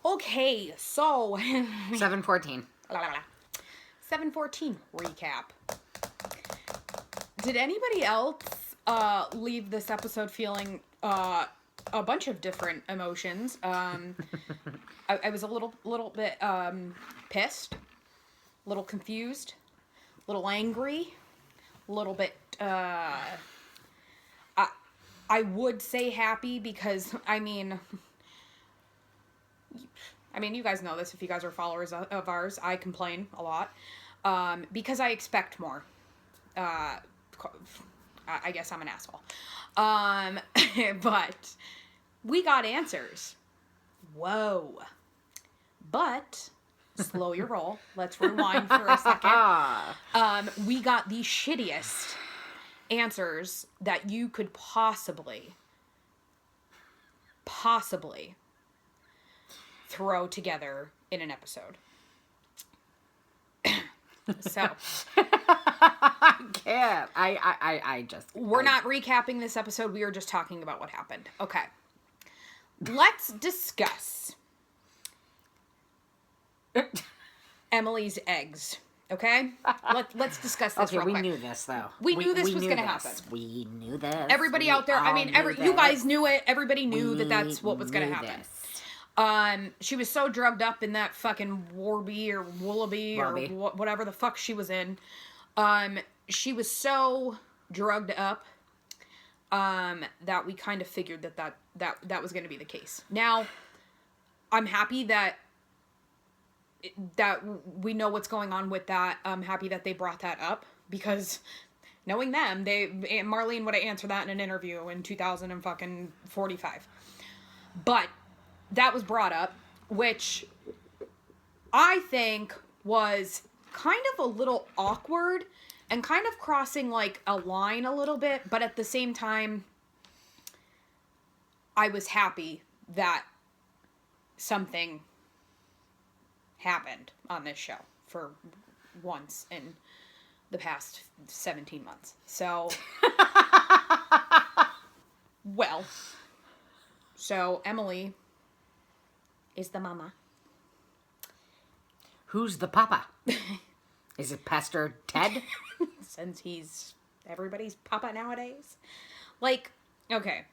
Okay, so 7:14. 7:14 recap. Did anybody else leave this episode feeling a bunch of different emotions? I was a little bit pissed, a little confused, a little angry, a little bit I would say happy because I mean you guys know this if you guys are followers of ours. I complain a lot because I expect more. I guess I'm an asshole. But we got answers. Whoa. But slow your roll. Let's rewind for a second. We got the shittiest answers that you could possibly throw together in an episode. So I can't. I just. We're not recapping this episode. We are just talking about what happened. Okay. Let's discuss Emily's eggs. Okay? Let's discuss this real quick. Okay, we knew this, though. We knew this was going to happen. We knew this. Everybody out there, you guys knew it. Everybody knew that's what was going to happen. She was so drugged up in that fucking Warby or Wollaby or whatever the fuck she was in. She was so drugged up that we kind of figured that was going to be the case. Now, I'm happy that we know what's going on with that. I'm happy that they brought that up because knowing them, Marlene would have answered that in an interview in 2045. But that was brought up, which I think was kind of a little awkward and kind of crossing like a line a little bit, but at the same time, I was happy that something happened on this show for once in the past 17 months. So, so Emily is the mama. Who's the papa? Is it Pastor Ted? Since he's everybody's papa nowadays. Like, okay.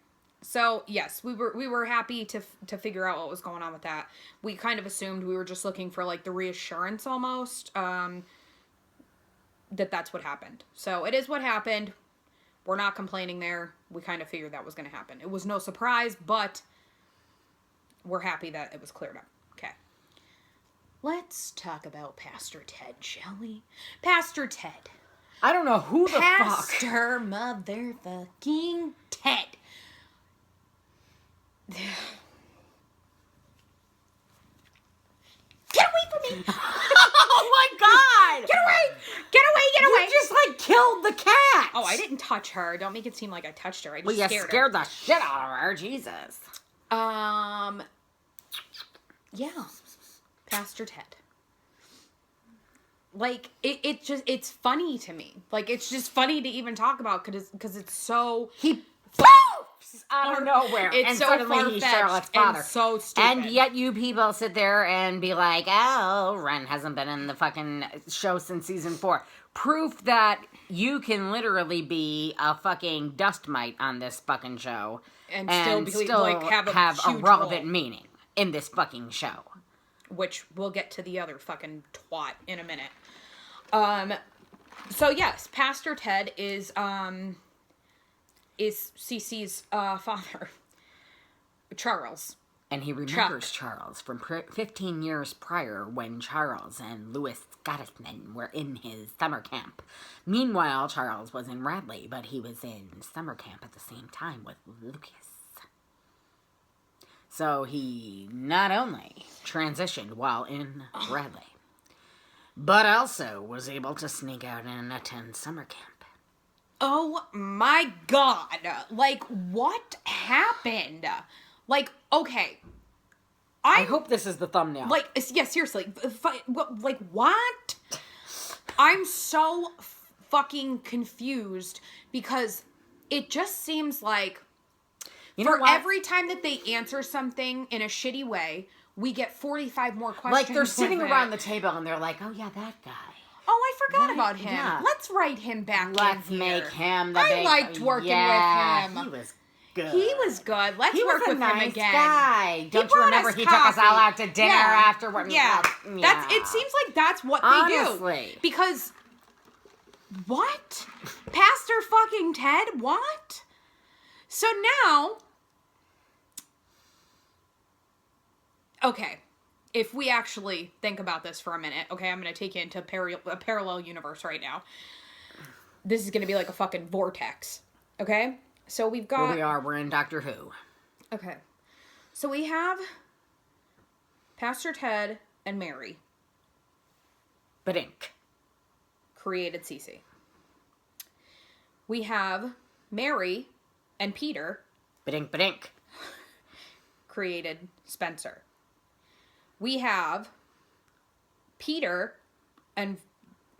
So, yes, we were happy to figure out what was going on with that. We kind of assumed we were just looking for, like, the reassurance almost, that's what happened. So, it is what happened. We're not complaining there. We kind of figured that was going to happen. It was no surprise, but we're happy that it was cleared up. Okay. Let's talk about Pastor Ted, shall we? Pastor Ted. I don't know who the fuck. Pastor motherfucking Ted. Get away from me! Oh my god! Get away! Get away! Get away! You just like killed the cat! Oh, I didn't touch her. Don't make it seem like I touched her. I just scared her. The shit out of her. Jesus. Yeah. Pastor Ted. Like, it's funny to me. Like, it's just funny to even talk about because it's so... He poofs out of nowhere. It's and so suddenly he's Charlotte's father. And so stupid. And yet you people sit there and be like, oh, Ren hasn't been in the fucking show since season 4. Proof that you can literally be a fucking dust mite on this fucking show. And still like, have a relevant meaning in this fucking show. Which we'll get to the other fucking twat in a minute. So yes, Pastor Ted is Cece's father, Charles. And he remembers Charles from 15 years prior when Charles and Louis Gottesman were in his summer camp. Meanwhile, Charles was in Radley, but he was in summer camp at the same time with Lucas. So he not only transitioned while in Radley, but also was able to sneak out and attend summer camp. Oh my god. Like, what happened? Like, okay. I hope this is the thumbnail. Like, yeah, seriously. Like, what? I'm so fucking confused because it just seems like You know For what? every time that they answer something in a shitty way, we get 45 more questions. Like, they're sitting with around it. the table and they're like, oh, yeah, that guy. Oh, I forgot Right? about him. Yeah. Let's write him back Let's in here. make him the I big... liked working yeah, with him. he was good. He was good. Let's He work was a with nice him again. guy. Don't you brought remember us he took us all coffee. out to dinner afterward? Yeah. Yeah. It seems like that's what they Honestly. do. Because what? Pastor fucking Ted? What? So now, okay, if we actually think about this for a minute, okay, I'm going to take you into a parallel universe right now. This is going to be like a fucking vortex, okay? So we've got... Here we are, we're in Doctor Who. Okay. So we have Pastor Ted and Mary. Badink. Created Cece. We have Mary and Peter. Badink, badink. Created Spencer. We have Peter and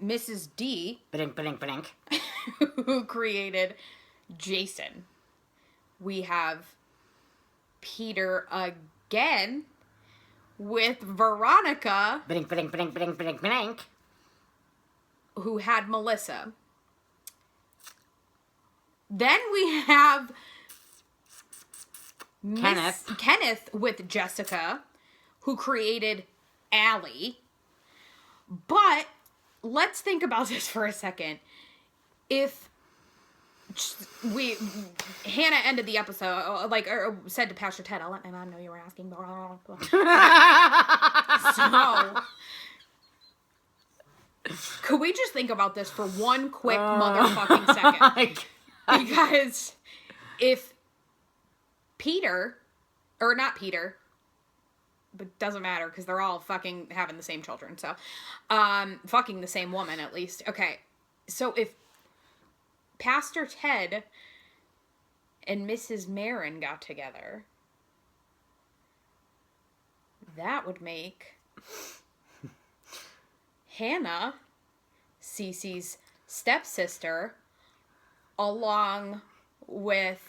Mrs. D. Badink, badink, badink. Who created Jason. We have Peter again with Veronica. Badink, badink, badink, badink, badink, badink. Who had Melissa. Then we have Kenneth with Jessica, who created Allie. But let's think about this for a second. If Hannah ended the episode, or said to Pastor Ted, I'll let my mom know you were asking. So, could we just think about this for one quick motherfucking second? Because if Peter, or not Peter, but doesn't matter because they're all fucking having the same children, so, fucking the same woman at least. Okay, so if Pastor Ted and Mrs. Marin got together, that would make Hannah, Cece's stepsister, along with...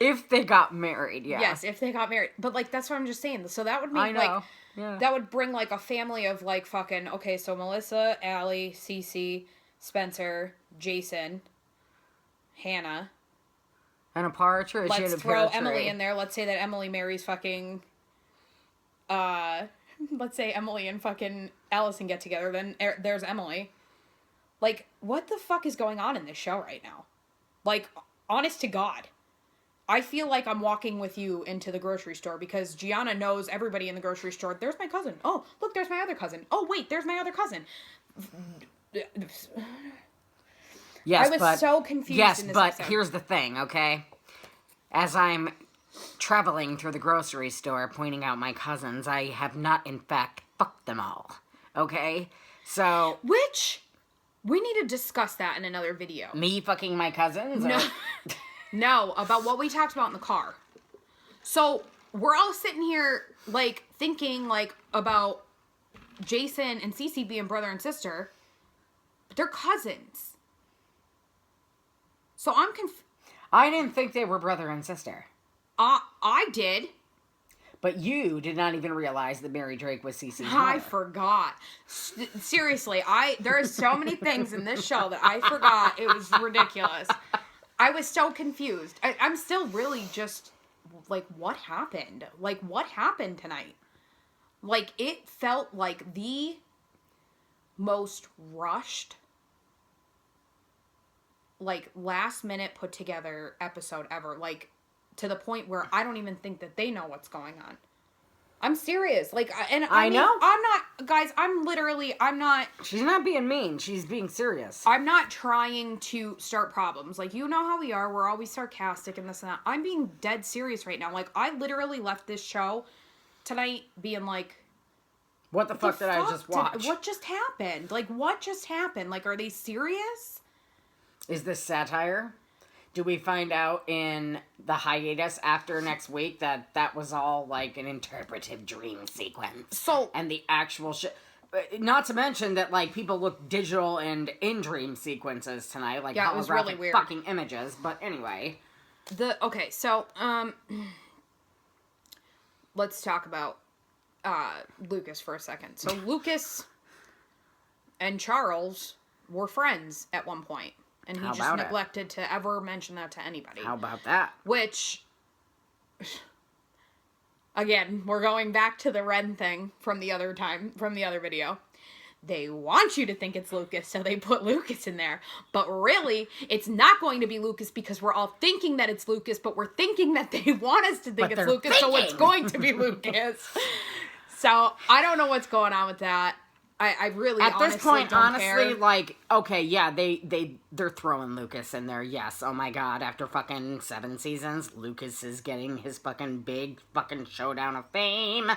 If they got married, yeah. Yes, if they got married. But, like, that's what I'm just saying. So that would make, I know. Yeah. that would bring, like, a family of, like, fucking... Okay, so Melissa, Allie, Cece, Spencer, Jason, Hannah. And a partridge. Let's throw Emily in there. Let's say that Emily marries fucking... let's say Emily and fucking Allison get together. Then there's Emily. Like, what the fuck is going on in this show right now? Like, honest to God. I feel like I'm walking with you into the grocery store because Gianna knows everybody in the grocery store. There's my cousin. Oh, look, there's my other cousin. Oh, wait, there's my other cousin. Yes, I was so confused in this episode. Here's the thing, okay? As I'm traveling through the grocery store pointing out my cousins, I have not, in fact, fucked them all. Okay? So... Which... We need to discuss that in another video. Me fucking my cousins? No. No, about what we talked about in the car. So, we're all sitting here, like, thinking, like, about Jason and Cece being brother and sister. But they're cousins. So, I'm I didn't think they were brother and sister. I did. But you did not even realize that Mary Drake was Cece's mother. I forgot. Seriously, there are so many things in this show that I forgot. It was ridiculous. I was so confused. I'm still really just, like, what happened? Like, what happened tonight? Like, it felt like the most rushed, like, last minute put together episode ever. Like, to the point where I don't even think that they know what's going on. I'm serious. Like, I mean, know. I'm not, guys, I'm not. She's not being mean. She's being serious. I'm not trying to start problems. Like, you know how we are. We're always sarcastic and this and that. I'm being dead serious right now. Like, I literally left this show tonight being like, what the fuck did I just watch? What just happened? Like, what just happened? Like, are they serious? Is this satire? Do we find out in the hiatus after next week that was all, like, an interpretive dream sequence? So... And the actual shit... Not to mention that, like, people look digital and in dream sequences tonight. Like, yeah, it was really weird. fucking images. But anyway... Okay, so let's talk about Lucas for a second. So Lucas and Charles were friends at one point, and he How just about it? neglected to ever mention that to anybody. How about that? Which, again, we're going back to the Ren thing from the other video. They want you to think it's Lucas, so they put Lucas in there. But really, it's not going to be Lucas because we're all thinking that it's Lucas, but we're thinking that they want us to think it's Lucas, so it's going to be Lucas. So, I don't know what's going on with that. I really, at this point, don't honestly, care. like, okay, yeah, they're throwing Lucas in there. Yes, oh my god, after fucking 7 seasons, Lucas is getting his fucking big fucking showdown of fame.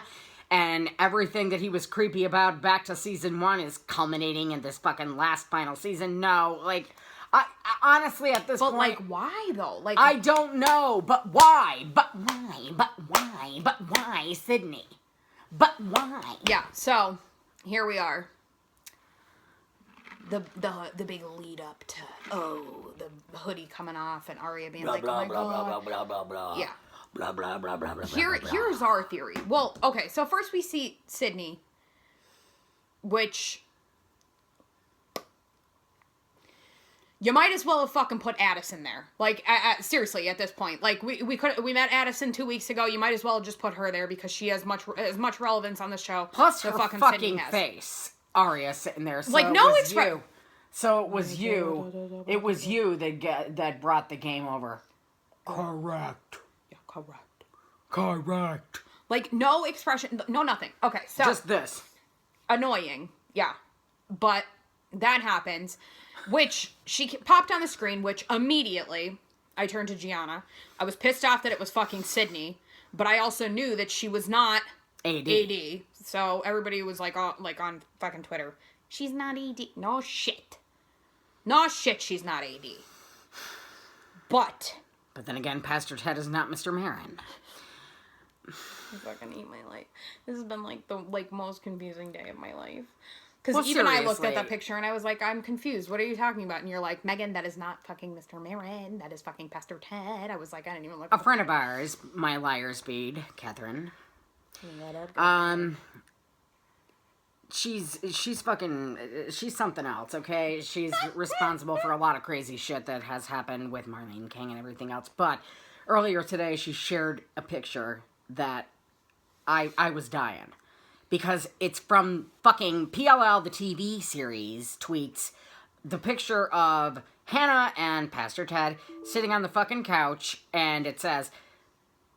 And everything that he was creepy about back to season 1 is culminating in this fucking last final season. No, like, I honestly, at this point... But, like, why, though? Like, I don't know, but why? But why, Sydney? But why? Yeah, so, here we are. The big lead up to, the hoodie coming off and Arya being like, blah, oh my blah, god. blah, blah, blah, blah. Yeah. Blah, blah, blah, blah, blah, Here's our theory. Well, okay, so first we see Sydney, which you might as well have fucking put Addison there. Like, seriously, at this point, like we met Addison 2 weeks ago. You might as well have just put her there because she has as much relevance on the show. Plus her her fucking fucking has. face, Arya sitting there. So Like, no you. So it was you. It was you that brought the game over. Correct. Yeah, correct. Correct. Like, no expression, no nothing. Okay, so Just this. annoying, yeah, but that happens, which she popped on the screen, which immediately I turned to Gianna. I was pissed off that it was fucking Sydney, but I also knew that she was not AD. So everybody was like on fucking Twitter, she's not AD. No shit, she's not AD. But then again, Pastor Ted is not Mr. Marin. I fucking hate my life. This has been like the most confusing day of my life. Because Well, even I looked at seriously. that picture and I was like, I'm confused. What are you talking about? And you're like, Megan, that is not fucking Mr. Marin. That is fucking Pastor Ted. I was like, I didn't even look. A friend of ours, my liar's bead, Catherine. She's fucking, she's something else, okay? She's responsible for a lot of crazy shit that has happened with Marlene King and everything else. But earlier today, she shared a picture that I was dying. Because it's from fucking PLL, the TV series, tweets the picture of Hannah and Pastor Ted sitting on the fucking couch, and it says,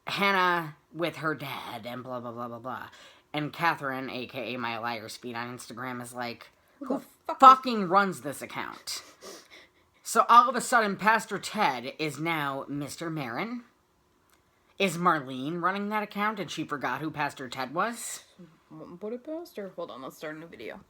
Hannah with her dad, and blah, blah, blah, blah, blah. And Catherine, a.k.a. my liar's feed on Instagram, is like, who fucking runs this account? So all of a sudden, Pastor Ted is now Mr. Marin. Is Marlene running that account and she forgot who Pastor Ted was? Wouldn't put it past her. Hold on, let's start a new video.